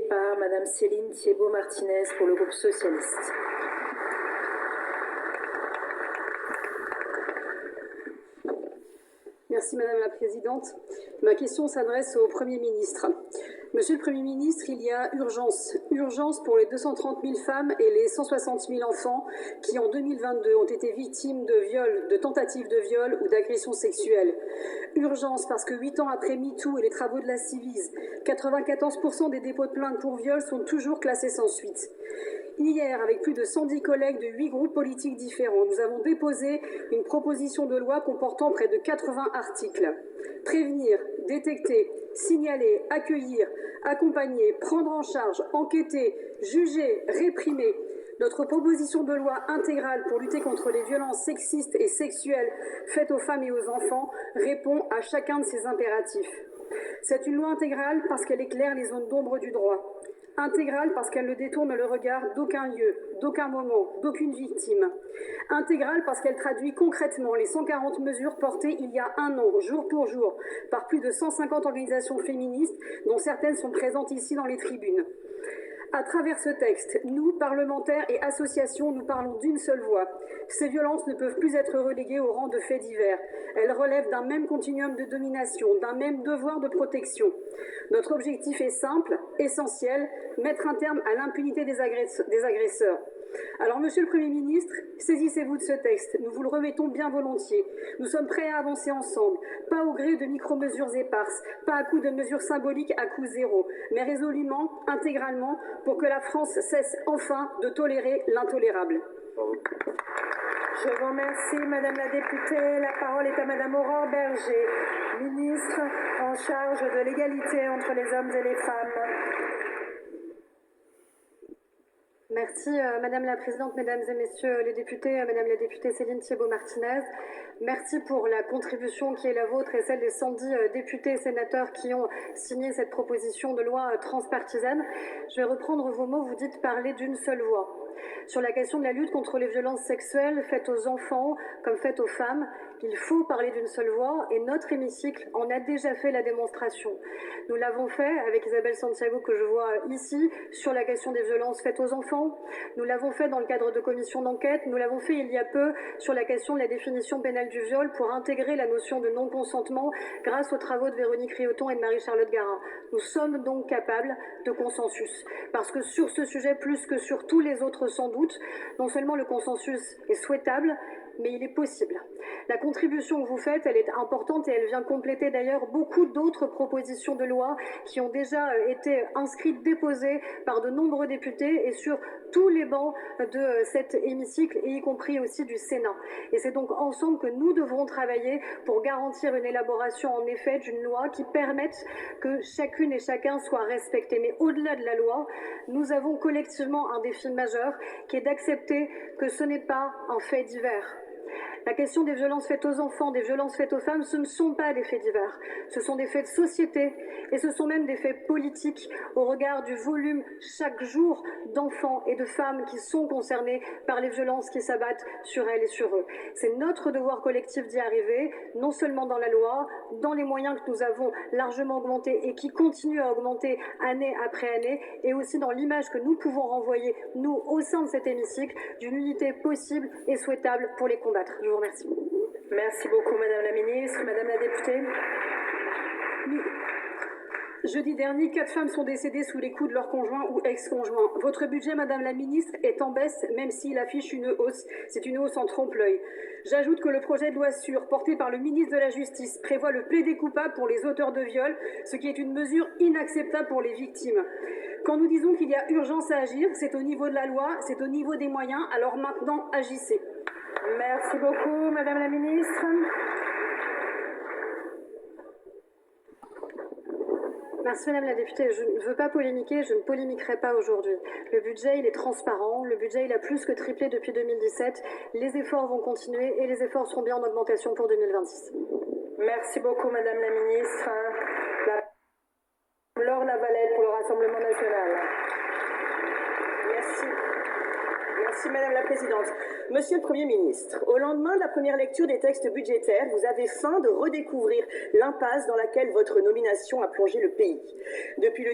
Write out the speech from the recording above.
par Madame Céline Thiébaut-Martinez pour le groupe socialiste. Merci Madame la Présidente. Ma question s'adresse au Premier ministre. Monsieur le Premier ministre, il y a urgence. Urgence pour les 230 000 femmes et les 160 000 enfants qui, en 2022, ont été victimes de viols, de tentatives de viol ou d'agressions sexuelles. Urgence parce que 8 ans après MeToo et les travaux de la Ciivise, 94% des dépôts de plainte pour viol sont toujours classés sans suite. Hier, avec plus de 110 collègues de 8 groupes politiques différents, nous avons déposé une proposition de loi comportant près de 80 articles. Prévenir, détecter, signaler, accueillir, accompagner, prendre en charge, enquêter, juger, réprimer. Notre proposition de loi intégrale pour lutter contre les violences sexistes et sexuelles faites aux femmes et aux enfants répond à chacun de ces impératifs. C'est une loi intégrale parce qu'elle éclaire les zones d'ombre du droit. Intégrale parce qu'elle ne détourne le regard d'aucun lieu, d'aucun moment, d'aucune victime. Intégrale parce qu'elle traduit concrètement les 140 mesures portées il y a un an, jour pour jour, par plus de 150 organisations féministes, dont certaines sont présentes ici dans les tribunes. À travers ce texte, nous, parlementaires et associations, nous parlons d'une seule voix. Ces violences ne peuvent plus être reléguées au rang de faits divers. Elles relèvent d'un même continuum de domination, d'un même devoir de protection. Notre objectif est simple, essentiel, mettre un terme à l'impunité des agresseurs. Alors, Monsieur le Premier ministre, saisissez-vous de ce texte. Nous vous le remettons bien volontiers. Nous sommes prêts à avancer ensemble, pas au gré de micro-mesures éparses, pas à coups de mesures symboliques à coût zéro, mais résolument, intégralement, pour que la France cesse enfin de tolérer l'intolérable. Je vous remercie, Madame la députée. La parole est à Madame Aurore Berger, ministre en charge de l'égalité entre les hommes et les femmes. Merci Madame la Présidente, Mesdames et Messieurs les députés, Madame la députée Céline Thiébaut-Martinez. Merci pour la contribution qui est la vôtre et celle des 110 députés et sénateurs qui ont signé cette proposition de loi transpartisane. Je vais reprendre vos mots, vous dites parler d'une seule voix. Sur la question de la lutte contre les violences sexuelles faites aux enfants comme faites aux femmes, il faut parler d'une seule voix et notre hémicycle en a déjà fait la démonstration. Nous l'avons fait avec Isabelle Santiago que je vois ici sur la question des violences faites aux enfants. Nous l'avons fait dans le cadre de commissions d'enquête. Nous l'avons fait il y a peu sur la question de la définition pénale du viol pour intégrer la notion de non-consentement grâce aux travaux de Véronique Rioton et de Marie-Charlotte Garin. Nous sommes donc capables de consensus parce que sur ce sujet, plus que sur tous les autres sans doute, non seulement le consensus est souhaitable, mais il est possible. La contribution que vous faites, elle est importante et elle vient compléter d'ailleurs beaucoup d'autres propositions de loi qui ont déjà été inscrites, déposées par de nombreux députés et sur tous les bancs de cet hémicycle et y compris aussi du Sénat. Et c'est donc ensemble que nous devrons travailler pour garantir une élaboration en effet d'une loi qui permette que chacune et chacun soit respecté. Mais au-delà de la loi, nous avons collectivement un défi majeur qui est d'accepter que ce n'est pas un fait divers. La question des violences faites aux enfants, des violences faites aux femmes, ce ne sont pas des faits divers. Ce sont des faits de société et ce sont même des faits politiques au regard du volume chaque jour d'enfants et de femmes qui sont concernés par les violences qui s'abattent sur elles et sur eux. C'est notre devoir collectif d'y arriver, non seulement dans la loi, dans les moyens que nous avons largement augmentés et qui continuent à augmenter année après année, et aussi dans l'image que nous pouvons renvoyer, nous, au sein de cet hémicycle, d'une unité possible et souhaitable pour les combattre. Je vous remercie. Merci beaucoup, Madame la ministre. Madame la députée. Jeudi dernier, 4 femmes sont décédées sous les coups de leur conjoint ou ex-conjoint. Votre budget, Madame la ministre, est en baisse, même s'il affiche une hausse. C'est une hausse en trompe-l'œil. J'ajoute que le projet de loi sûre, porté par le ministre de la Justice, prévoit le plaidé coupable pour les auteurs de viol, ce qui est une mesure inacceptable pour les victimes. Quand nous disons qu'il y a urgence à agir, c'est au niveau de la loi, c'est au niveau des moyens, alors maintenant, agissez. Merci beaucoup, Madame la ministre. Merci Madame la députée. Je ne veux pas polémiquer, je ne polémiquerai pas aujourd'hui. Le budget, il est transparent, le budget, il a plus que triplé depuis 2017. Les efforts vont continuer et les efforts seront bien en augmentation pour 2026. Merci beaucoup, Madame la ministre. Laure Lavalette pour le Rassemblement national. Merci Madame la Présidente. Monsieur le Premier ministre, au lendemain de la première lecture des textes budgétaires, vous avez faim de redécouvrir l'impasse dans laquelle votre nomination a plongé le pays. Depuis le